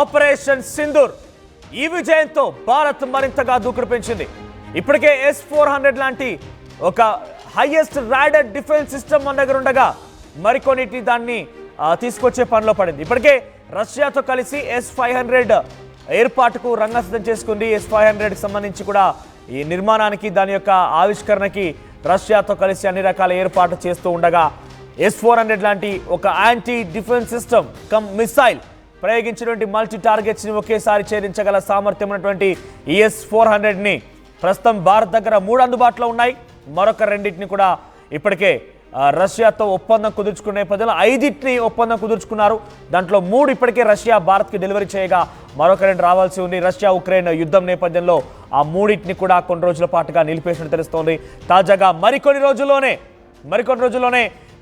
Operation Sindoor ఈ విజయంతో భారత్ మరింతగా దూకుడు పెంచింది. ఇప్పటికే S-400 లాంటి ఒక హైయెస్ట్ రాడర్ డిఫెన్స్ సిస్టమ్ మన దగ్గర ఉండగా మరికొన్నిటి దాన్ని తీసుకొచ్చే పనిలో పడింది. ఇప్పటికే రష్యాతో కలిసి S-500 ఏర్పాటుకు రంగసిద్ధం చేసుకుంది. S-500కి సంబంధించి కూడా ఈ నిర్మాణానికి దాని యొక్క ఆవిష్కరణకి రష్యాతో కలిసి అన్ని రకాల ఏర్పాట్లు చేస్తూ ఉండగా S-400 లాంటి ఒక anti defence system cum missile ప్రయోగించినటువంటి మల్టీ టార్గెట్స్ని ఒకేసారి ఛేదించగల సామర్థ్యం ఉన్నటువంటి ఈ S-400ని ప్రస్తుతం భారత్ దగ్గర 3 అందుబాటులో ఉన్నాయి. మరొక 2టిని కూడా ఇప్పటికే రష్యాతో ఒప్పందం కుదుర్చుకునే నేపథ్యంలో 5టిని ఒప్పందం కుదుర్చుకున్నారు. దాంట్లో 3 ఇప్పటికే రష్యా భారత్కి డెలివరీ చేయగా మరొక 2 రావాల్సి ఉంది. రష్యా ఉక్రెయిన్ యుద్ధం నేపథ్యంలో ఆ 3టిని కూడా కొన్ని రోజుల పాటుగా నిలిపేసినట్టు తెలుస్తోంది. తాజాగా మరికొన్ని రోజుల్లోనే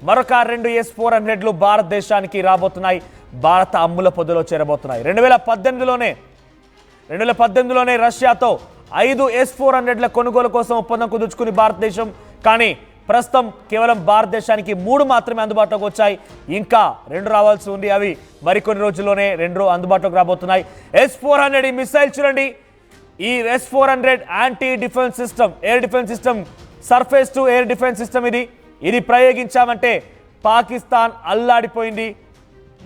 మరొక 2 S-400లు భారతదేశానికి రాబోతున్నాయి. భారత అమ్ముల పొదిలో చేరబోతున్నాయి. 2018లోనే రష్యాతో 5 S-400ల కొనుగోలు కోసం ఒప్పందం కుదుర్చుకుని భారతదేశం. కానీ ప్రస్తుతం కేవలం భారతదేశానికి 3 మాత్రమే అందుబాటులోకి వచ్చాయి. ఇంకా 2 రావాల్సి ఉంది. అవి మరికొన్ని రోజుల్లోనే 2 అందుబాటులోకి రాబోతున్నాయి. S-400 ఈ మిసైల్ చూడండి. ఈ S-400 anti defence system, air defence system, surface to air defence system. ఇది ప్రయోగించామంటే పాకిస్తాన్ అల్లాడిపోయింది.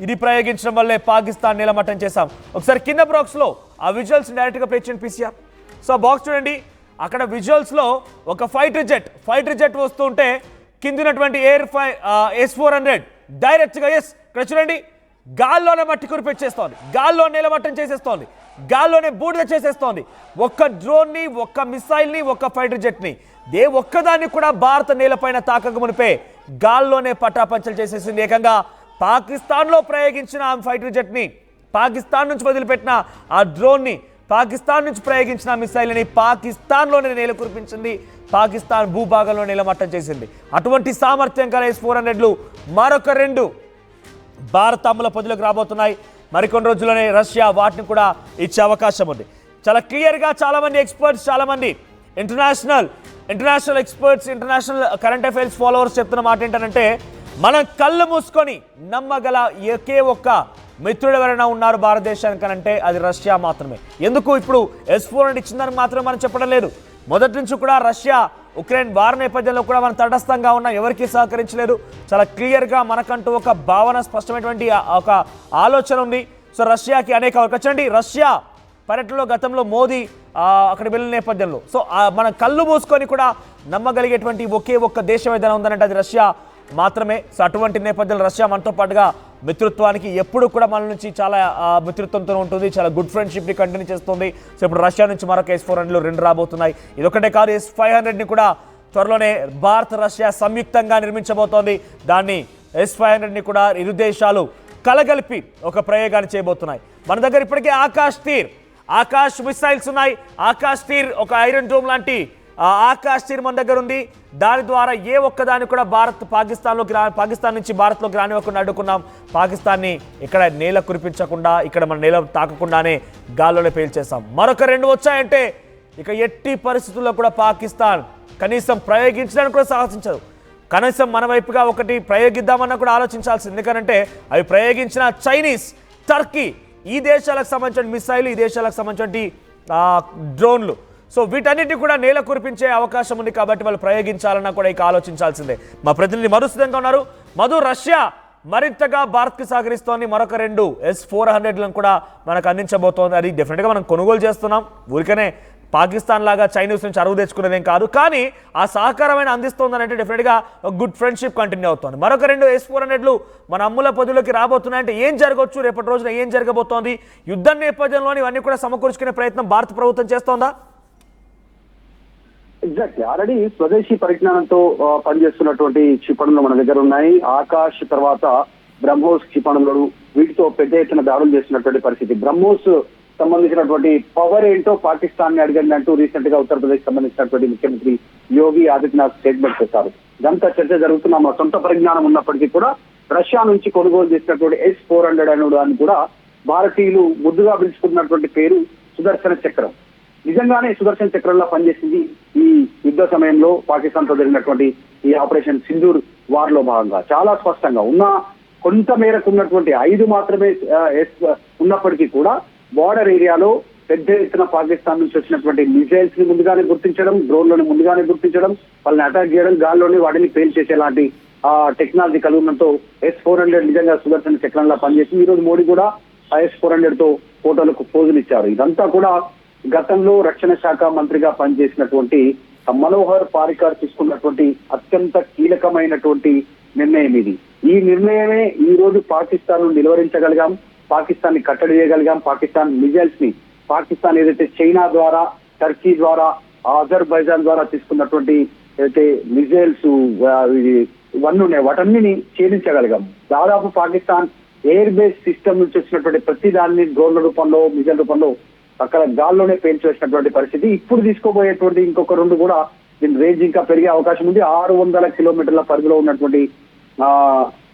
ఇది ప్రయోగించడం వల్లే పాకిస్తాన్ నిలమట్టం చేశాం. ఒకసారి కింద బాక్స్లో ఆ విజువల్స్ డైరెక్ట్గా ప్లే చేయండి PCR. సో బాక్స్ చూడండి, అక్కడ విజువల్స్లో ఒక ఫైటర్ జెట్ వస్తుంటే కిందినటువంటి S-400 డైరెక్ట్గా ఇక్కడ చూడండి గాల్లోనే మట్టి కురిపెట్టేస్తోంది, గాల్లో నిలమట్టం చేసేస్తోంది, గాల్లోనే బూడిద చేసేస్తోంది. ఒక్క డ్రోన్ని, ఒక్క మిసైల్ని, ఒక్క ఫైటర్ జెట్ని ఒక్కదాన్ని కూడా భారత నేలపైన తాకక మునిపే గాల్లోనే పటాపంచలు చేసేసింది. ఏకంగా పాకిస్తాన్లో ప్రయోగించిన ఆ ఫైటర్ జెట్ని, పాకిస్తాన్ నుంచి వదిలిపెట్టిన ఆ డ్రోన్ని, పాకిస్తాన్ నుంచి ప్రయోగించిన మిసైల్ని పాకిస్తాన్లోనే నేల కురిపించింది. పాకిస్తాన్ భూభాగంలో నిలమట్టం చేసింది. అటువంటి సామర్థ్యం గల S-400లు మరొక 2 భారత అమ్ముల పొదిలోకి రాబోతున్నాయి. మరికొన్ని రోజుల్లోనే రష్యా వాటిని కూడా ఇచ్చే అవకాశం ఉంది. చాలా క్లియర్గా చాలామంది ఎక్స్పర్ట్స్, చాలామంది international experts, international current affairs followers చెప్తున్న మాట ఏంటంటే, మనం కళ్ళు మూసుకొని నమ్మగల ఒకే ఒక్క మిత్రుడు ఎవరైనా ఉన్నారు భారతదేశానికనంటే అది రష్యా మాత్రమే. ఎందుకు ఇప్పుడు S-400 ఇచ్చిందని మాత్రమే మనం చెప్పడం లేదు. మొదటి నుంచి కూడా రష్యా ఉక్రెయిన్ వార్ నేపథ్యంలో కూడా మనం తటస్థంగా ఉన్నాం, ఎవరికి సహకరించలేదు. చాలా క్లియర్గా మనకంటూ ఒక భావన, స్పష్టమైనటువంటి ఒక ఆలోచన ఉంది. సో రష్యాకి అనేక అవకాశం. రష్యా పర్యటనలో గతంలో మోదీ అక్కడ వెళ్ళిన నేపథ్యంలో సో మనం కళ్ళు మూసుకొని కూడా నమ్మగలిగేటువంటి ఒకే ఒక్క దేశం ఏదైనా ఉందనంటే అది రష్యా మాత్రమే. సో అటువంటి నేపథ్యంలో రష్యా మనతో పాటుగా మిత్రత్వానికి ఎప్పుడు కూడా మన నుంచి చాలా మిత్రత్వంతో ఉంటుంది, చాలా గుడ్ ఫ్రెండ్షిప్ని కంటిన్యూ చేస్తుంది. సో ఇప్పుడు రష్యా నుంచి మరొక S-400లు 2 రాబోతున్నాయి. ఇదొకటే కాదు, S-500ని కూడా త్వరలోనే భారత్ రష్యా సంయుక్తంగా నిర్మించబోతోంది. దాన్ని S-500ని కూడా ఇరు దేశాలు కలగలిపి ఒక ప్రయోగాన్ని చేయబోతున్నాయి. మన దగ్గర ఇప్పటికే ఆకాశ్ మిసైల్స్ ఉన్నాయి. ఆకాశ్ తీర్ ఒక ఐరన్ డోమ్ లాంటి ఆకాశ్ తీర్ మన దగ్గర ఉంది. దాని ద్వారా ఒక్కదాన్ని కూడా పాకిస్తాన్ నుంచి భారత్లోకి రానివ్వకుండా అడ్డుకున్నాం. పాకిస్తాన్ని ఇక్కడ నేల కురిపించకుండా, ఇక్కడ మన నేల తాకకుండానే గాల్లోనే పేల్చేస్తాం. మరొక 2 వచ్చాయంటే ఇక ఎట్టి పరిస్థితుల్లో కూడా పాకిస్తాన్ కనీసం ప్రయోగించడానికి కూడా సాహసించదు. కనీసం మన వైపుగా ఒకటి ప్రయోగిద్దామన్నా కూడా ఆలోచించాల్సింది. ఎందుకంటే అవి ప్రయోగించిన చైనీస్, టర్కీ ఈ దేశాలకు సంబంధించిన మిసైల్, ఈ దేశాలకు సంబంధించిన డ్రోన్లు, సో వీటన్నిటిని కూడా నేల కురిపించే అవకాశం ఉంది. కాబట్టి వాళ్ళు ప్రయోగించాలన్నా కూడా ఇక ఆలోచించాల్సిందే. మా ప్రతినిధి మధు సిద్ధంగా ఉన్నారు. మధు, రష్యా మరింతగా భారత్కి సహకరిస్తోంది. మరొక 2 S-400లను కూడా మనకు అందించబోతోంది. అది డెఫినెట్గా మనం కొనుగోలు చేస్తున్నాం. ఊరికనే పాకిస్తాన్ లాగా చైనీస్ నుంచి అరువు తెచ్చుకునేదేం కాదు. కానీ ఆ సహకారమైన అందిస్తోందని అంటే డెఫినెట్గా గుడ్ ఫ్రెండ్షిప్ కంటిన్యూ అవుతుంది. మరొక 2 S-400లు మన అమ్ముల పొదిలోకి రాబోతున్నాయంటే ఏం జరగవచ్చు, రేపటి రోజున ఏం జరగబోతోంది? యుద్ధం నేపథ్యంలోని ఇవన్నీ కూడా సమకూర్చుకునే ప్రయత్నం భారత ప్రభుత్వం చేస్తోందా? ఎగ్జాక్ట్లీ, ఆల్రెడీ స్వదేశీ పరిజ్ఞానంతో పనిచేస్తున్నటువంటి క్షిపణులు మన దగ్గర ఉన్నాయి. ఆకాశ్ తర్వాత బ్రహ్మోస్ క్షిపణులు, వీటితో పెద్ద ఎత్తున దాడులు చేస్తున్నటువంటి పరిస్థితి. బ్రహ్మోస్ సంబంధించినటువంటి పవర్ ఏంటో పాకిస్తాన్ ని అడిగండి అంటూ రీసెంట్ గా ఉత్తరప్రదేశ్ సంబంధించినటువంటి ముఖ్యమంత్రి యోగి ఆదిత్యనాథ్ స్టేట్మెంట్ చేశారు. ఇదంతా చర్చ జరుగుతున్న మా సొంత పరిజ్ఞానం ఉన్నప్పటికీ కూడా రష్యా నుంచి కొనుగోలు చేసినటువంటి S-400 అనే దాన్ని కూడా భారతీయులు ముద్దుగా పిలుచుకున్నటువంటి పేరు సుదర్శన చక్రం. నిజంగానే సుదర్శన్ చక్రంలో పనిచేసింది ఈ యుద్ధ సమయంలో పాకిస్తాన్ తో జరిగినటువంటి ఈ ఆపరేషన్ సింధూర్ వార్ లో భాగంగా. చాలా స్పష్టంగా ఉన్న కొంత మేరకు ఉన్నటువంటి 5 మాత్రమే ఉన్నప్పటికీ కూడా బార్డర్ ఏరియాలో పెద్ద ఎత్తున పాకిస్తాన్ నుంచి వచ్చినటువంటి మిసైల్స్ ని ముందుగానే గుర్తించడం, డ్రోన్లను ముందుగానే గుర్తించడం, వాళ్ళని అటాక్ చేయడం, గాల్లోనే వాటిని పేల్ చేసేలాంటి టెక్నాలజీ కలుగునంతో S-400 నిజంగా సుదర్శన చక్రంలా పనిచేసింది. ఈ రోజు మోడీ కూడా S-400 తో ఫోటోలకు పోజులు ఇచ్చారు. ఇదంతా కూడా గతంలో రక్షణ శాఖ మంత్రిగా పనిచేసినటువంటి మనోహర్ పారికర్ తీసుకున్నటువంటి అత్యంత కీలకమైనటువంటి నిర్ణయం ఇది. ఈ నిర్ణయమే ఈ రోజు పాకిస్తాన్ ను నిలువరించగలిగాం, పాకిస్తాన్ ని కట్టడి చేయగలిగాం. పాకిస్తాన్ మిజైల్స్ ని పాకిస్తాన్ ఏదైతే చైనా ద్వారా, టర్కీ ద్వారా, అజర్బైజాన్ ద్వారా తీసుకున్నటువంటి ఏదైతే మిజైల్స్ ఇవన్నీ ఉన్నాయి వాటన్నిటిని ఛేదించగలిగాం. దాదాపు పాకిస్తాన్ ఎయిర్ బేస్ సిస్టమ్ నుంచి వచ్చినటువంటి ప్రతి దాన్ని డ్రోన్ల రూపంలో, మిజైల్ రూపంలో అక్కడ గాల్లోనే పేల్చేసినటువంటి పరిస్థితి. ఇప్పుడు తీసుకోబోయేటువంటి ఇంకొక 2 కూడా దీని రేంజ్ ఇంకా పెరిగే అవకాశం ఉంది. 600 కిలోమీటర్ల పరిధిలో ఉన్నటువంటి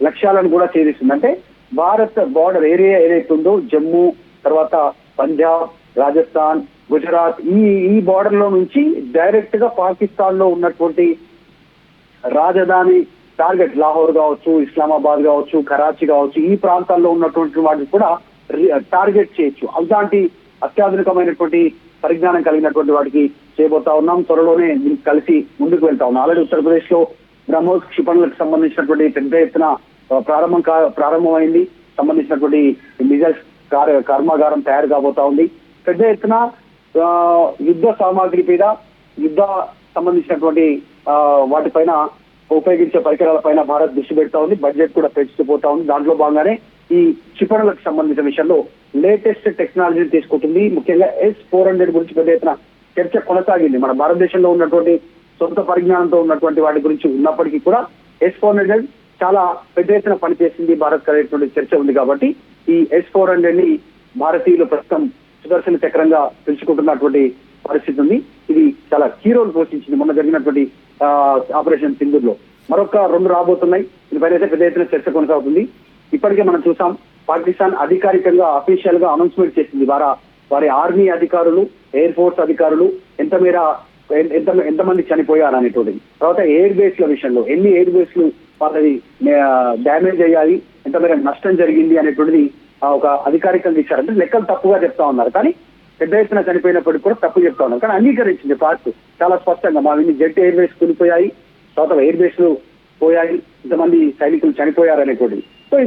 లక్ష్యాలను కూడా ఛేదిస్తుంది. అంటే భారత్ బార్డర్ ఏరియా ఏదైతే ఉందో జమ్మూ, తర్వాత పంజాబ్, రాజస్థాన్, గుజరాత్, ఈ బార్డర్ లో నుంచి డైరెక్ట్ గా పాకిస్తాన్ లో ఉన్నటువంటి రాజధాని టార్గెట్ లాహోర్ కావచ్చు, ఇస్లామాబాద్ కావచ్చు, కరాచీ కావచ్చు, ఈ ప్రాంతాల్లో ఉన్నటువంటి వాటిని కూడా టార్గెట్ చేయొచ్చు. అలాంటి అత్యాధునికమైనటువంటి పరిజ్ఞానం కలిగినటువంటి వాటికి చేయబోతా ఉన్నాం. త్వరలోనే కలిసి ముందుకు వెళ్తా ఉన్నాం. ఆల్రెడీ ఉత్తరప్రదేశ్ లో బ్రహ్మోస్ క్షిపణులకు సంబంధించినటువంటి పెద్ద ఎత్తున ప్రారంభమైంది. సంబంధించినటువంటి మిజైల్స్ కర్మాగారం తయారు కాబోతా ఉంది. పెద్ద ఎత్తున యుద్ధ సామాగ్రి మీద, యుద్ధ సంబంధించినటువంటి వాటిపైన ఉపయోగించే పరికరాల పైన భారత్ దృష్టి పెడతా ఉంది. బడ్జెట్ కూడా పెంచుతూ పోతా ఉంది. దాంట్లో భాగంగానే ఈ క్షిపణులకు సంబంధించిన విషయంలో లేటెస్ట్ టెక్నాలజీని తీసుకుంటుంది. ముఖ్యంగా S-400 గురించి పెద్ద ఎత్తున చర్చ కొనసాగింది. మన భారతదేశంలో ఉన్నటువంటి సొంత పరిజ్ఞానంతో ఉన్నటువంటి వాటి గురించి ఉన్నప్పటికీ కూడా S-400 చాలా పెద్ద ఎత్తున పనిచేసింది భారత్ కలిగినటువంటి చర్చ ఉంది. కాబట్టి ఈ S-400 ని భారతీయులు ప్రస్తుతం సుదర్శన చక్రంగా పిలుచుకుంటున్నటువంటి పరిస్థితి ఉంది. ఇది చాలా కీ రోల్ పోషించింది మొన్న జరిగినటువంటి ఆపరేషన్ సింధూర్లో. మరొక 2 రాబోతున్నాయి. దీనిపైన అయితే పెద్ద ఎత్తున చర్చ కొనసాగుతుంది. ఇప్పటికే మనం చూసాం, పాకిస్తాన్ అధికారికంగా అఫీషియల్ గా అనౌన్స్మెంట్ చేసింది. వారి ఆర్మీ అధికారులు, ఎయిర్ ఫోర్స్ అధికారులు ఎంతమంది చనిపోయారు అనేటువంటిది. తర్వాత ఎయిర్ బేస్ల విషయంలో ఎన్ని ఎయిర్ బేస్లు వాళ్ళది డ్యామేజ్ అయ్యాయి, ఎంత మేర నష్టం జరిగింది అనేటువంటిది ఒక అధికారికంగా ఇచ్చారు. అంటే లెక్కలు తప్పుగా చెప్తా ఉన్నారు, కానీ పెద్ద ఎత్తున చనిపోయినప్పటికీ కూడా తప్పు చెప్తా ఉన్నారు. కానీ అంగీకరించింది పార్ట్ చాలా స్పష్టంగా. మా జెట్ ఎయిర్ బేస్ కూలిపోయాయి, తర్వాత ఎయిర్ బేస్లు పోయాయి, ఇంతమంది సైనికులు చనిపోయారు అనేటువంటిది. సో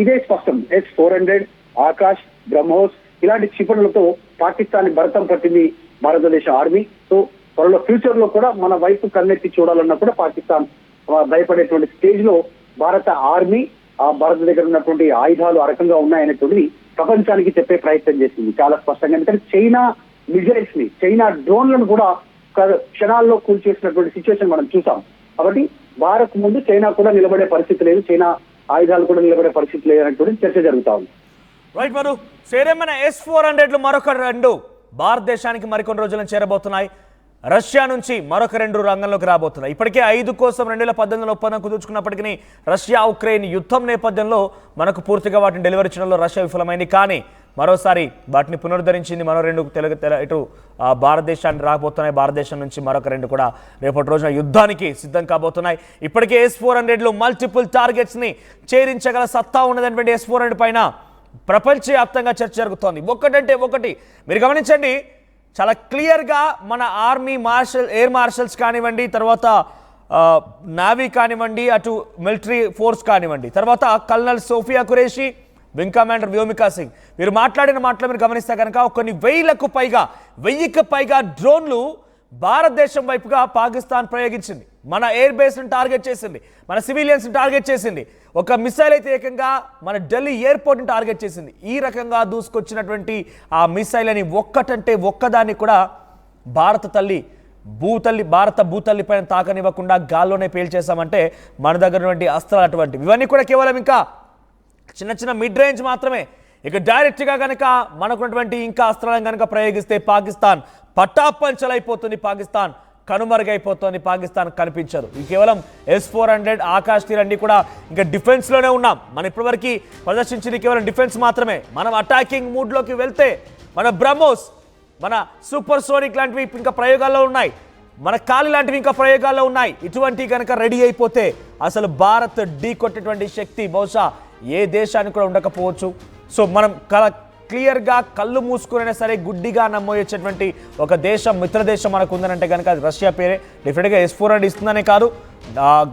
ఇదే స్పష్టం. S-400, ఆకాష్, బ్రహ్మోస్ ఇలాంటి క్షిపణులతో పాకిస్తాన్ భరతం పట్టింది భారతదేశ ఆర్మీ. సో త్వరలో ఫ్యూచర్ లో కూడా మన వైపు కన్నెత్తి చూడాలన్నా కూడా పాకిస్తాన్ భయపడేటువంటి స్టేజ్ లో భారత ఆర్మీ, భారత దగ్గర ఉన్నటువంటి ఆయుధాలు ఆ రకంగా ఉన్నాయనేటువంటిది ప్రపంచానికి చెప్పే ప్రయత్నం చేసింది చాలా స్పష్టంగా. ఎందుకంటే చైనా మిజైల్స్ ని, చైనా డ్రోన్లను కూడా క్షణాల్లో కూల్చేసినటువంటి సిచ్యువేషన్ మనం చూసాం. కాబట్టి భారత్ ముందు చైనా కూడా నిలబడే పరిస్థితి లేదు, చైనా ఆయుధాలు కూడా నిలబడే పరిస్థితి లేదు అనేటువంటి చర్చ జరుగుతా ఉంది. రైట్ మధు, సేరేమైన S-400 మరొక 2 భారతదేశానికి మరికొన్ని రోజులను చేరబోతున్నాయి. రష్యా నుంచి మరొక 2 రంగంలోకి రాబోతున్నాయి. ఇప్పటికే 5 కోసం 2018లో ఒప్పందం కుదుర్చుకున్నప్పటికీ రష్యా ఉక్రెయిన్ యుద్ధం నేపథ్యంలో మనకు పూర్తిగా వాటిని డెలివరీ చేయడంలో రష్యా విఫలమైంది. కానీ మరోసారి వాటిని పునరుద్ధరించింది. మరో 2 ఇటు భారతదేశాన్ని రాబోతున్నాయి. భారతదేశం నుంచి మరొక 2 కూడా రేపటి రోజున యుద్ధానికి సిద్ధం కాబోతున్నాయి. ఇప్పటికే S-400లో మల్టిపుల్ టార్గెట్స్ని ఛేదించగల సత్తా ఉన్నదటువంటి S-400 పైన ప్రపంచవ్యాప్తంగా చర్చ జరుగుతోంది. ఒకటంటే ఒకటి మీరు గమనించండి, చాలా క్లియర్గా మన ఆర్మీ ఎయిర్ మార్షల్స్ కానివ్వండి, తర్వాత నావీ కానివ్వండి, అటు మిలిటరీ ఫోర్స్ కానివ్వండి, తర్వాత colonel Sofiya Qureshi, wing commander Vyomika Singh వీరు మాట్లాడిన మాటలు మీరు గమనిస్తే కనుక కొన్ని 1000కి పైగా డ్రోన్లు భారతదేశం వైపుగా పాకిస్తాన్ ప్రయోగించింది. మన ఎయిర్ బేస్ని టార్గెట్ చేసింది, మన సివిలియన్స్ని టార్గెట్ చేసింది. ఒక మిసైల్ అయితే ఏకంగా మన ఢిల్లీ ఎయిర్పోర్ట్ని టార్గెట్ చేసింది. ఈ రకంగా దూసుకొచ్చినటువంటి ఆ మిసైల్ అని ఒక్కటంటే ఒక్కదాన్ని కూడా భారత భూతల్లి పైన తాకనివ్వకుండా గాల్లోనే పేల్చేసామంటే మన దగ్గర ఉన్నటువంటి అస్త్రాలు అటువంటివి. ఇవన్నీ కూడా కేవలం ఇంకా చిన్న మిడ్ రేంజ్ మాత్రమే. ఇక డైరెక్ట్గా కనుక మనకున్నటువంటి ఇంకా అస్త్రాలను కనుక ప్రయోగిస్తే పాకిస్తాన్ పట్టాపంచలైపోతుంది, పాకిస్తాన్ కనుమరుగైపోతుంది, పాకిస్తాన్ కనిపించదు. ఇది కేవలం S-400 ఆకాష్ తీర్ అన్ని కూడా ఇంకా డిఫెన్స్లోనే ఉన్నాం. మనం ఇప్పటివరకు ప్రదర్శించింది కేవలం డిఫెన్స్ మాత్రమే. మనం అటాకింగ్ మూడ్లోకి వెళ్తే మన బ్రహ్మోస్, మన సూపర్ సోనిక్ లాంటివి ఇంకా ప్రయోగాల్లో ఉన్నాయి, మన కాలి లాంటివి ఇంకా ప్రయోగాల్లో ఉన్నాయి. ఇటువంటి కనుక రెడీ అయిపోతే అసలు భారత్ ఢీ కొట్టేటువంటి శక్తి బహుశా ఏ దేశానికి కూడా ఉండకపోవచ్చు. సో మనం క్లియర్గా కళ్ళు మూసుకునైనా సరే గుడ్డిగా నమ్మొచ్చేటువంటి ఒక దేశం, మిత్ర దేశం మనకు ఉందనంటే కనుక అది రష్యా పేరే. డెఫినెట్గా S-400 ఇస్తుందనే కాదు,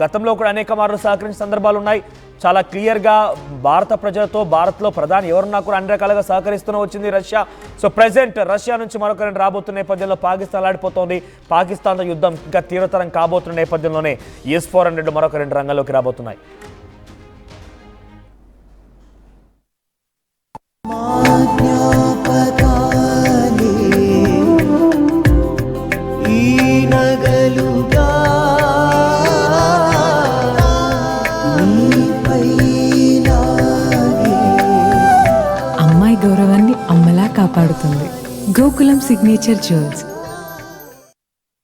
గతంలో కూడా అనేక మార్లు సహకరించిన సందర్భాలు ఉన్నాయి. చాలా క్లియర్గా భారత ప్రజలతో, భారత్లో ప్రధాని ఎవరున్నా కూడా అన్ని రకాలుగా సహకరిస్తూనే వచ్చింది రష్యా. సో ప్రజెంట్ రష్యా నుంచి మరొక రెండు రాబోతున్న నేపథ్యంలో పాకిస్తాన్ ఆడిపోతోంది. పాకిస్తాన్తో యుద్ధం ఇంకా తీవ్రతరం కాబోతున్న నేపథ్యంలోనే S-400 మరొక రెండు రంగంలోకి రాబోతున్నాయి. అమ్మాయి గౌరవాన్ని అమ్మలా కాపాడుతుంది. Gokulam signature jewels.